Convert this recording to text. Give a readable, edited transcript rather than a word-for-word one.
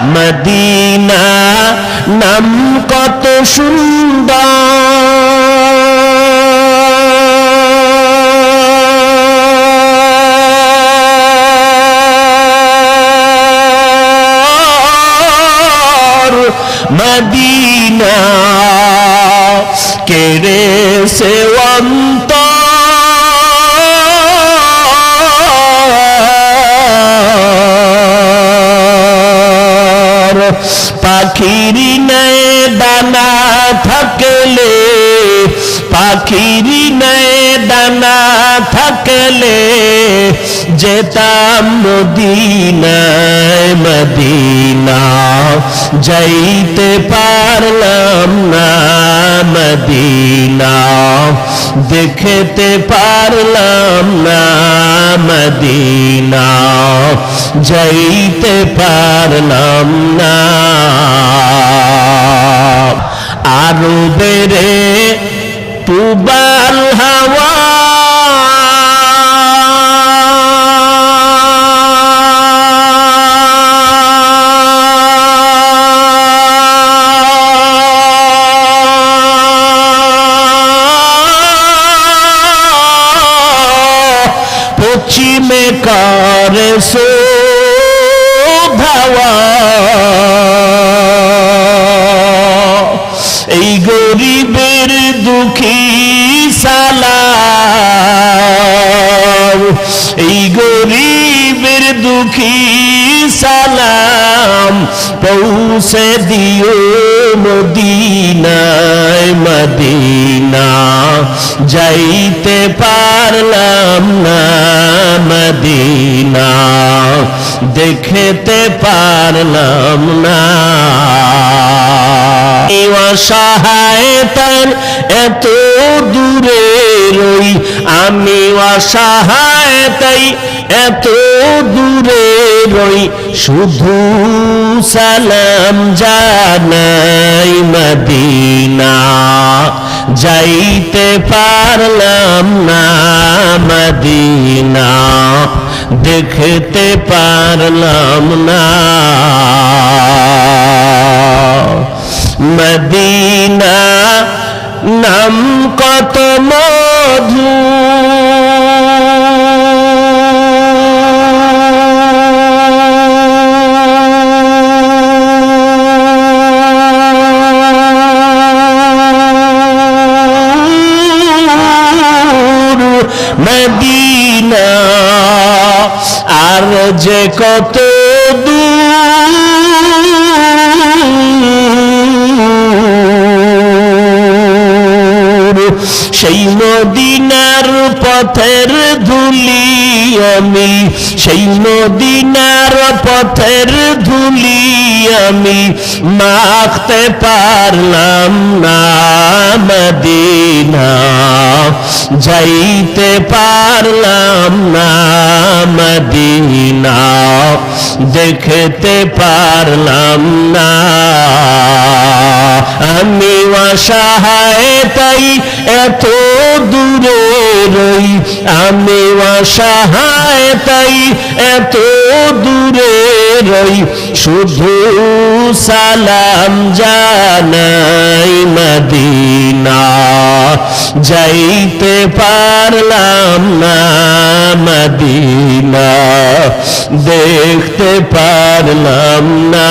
Medina নাম কত সুন্দর মদিনা কেড়ে সে অন্তর পাখির নাই দানা থাকলে পাখির নাই দানা থাকলে যেতাম মদিনায় মদিনা যাইতে পারলাম না মদিনা দেখতে পারলাম না মদিনা যাইতে পারলাম না আরো বেড়ে পুবাল হাওয়া পশ্চিমে করে ধাওয়া এই গরিবের দুঃখী সালাম এই গরিবের দুঃখী সালাম পৌঁছে দিও মদিনায় মদিনা যাইতে পারলাম না মদিনা দেখতে পারলাম না অসহায় তার এত দূরে রই আমি অসহায় তাই এত দূরে রই শুধু সালাম জানাই মদিনা যাইতে পারলাম না মদিনা দেখতে পারলাম না মদিনা নাম কত মধু মদিনা আর যে কত দূর সেই মদিনার পথের ধুলি আমি সেই মদিনার পথের ধুলি আমি মাখতে পারলাম না মদিনা যাইতে পারলাম না মদিনা দেখতে পারলাম না আমি অসহায় তাই এত দূরে রই আমি অসহায় তাই এত দূরে রই শুধু সালাম জানাই মদিনা যাইতে পারলাম না মদিনা দেখতে পারলাম না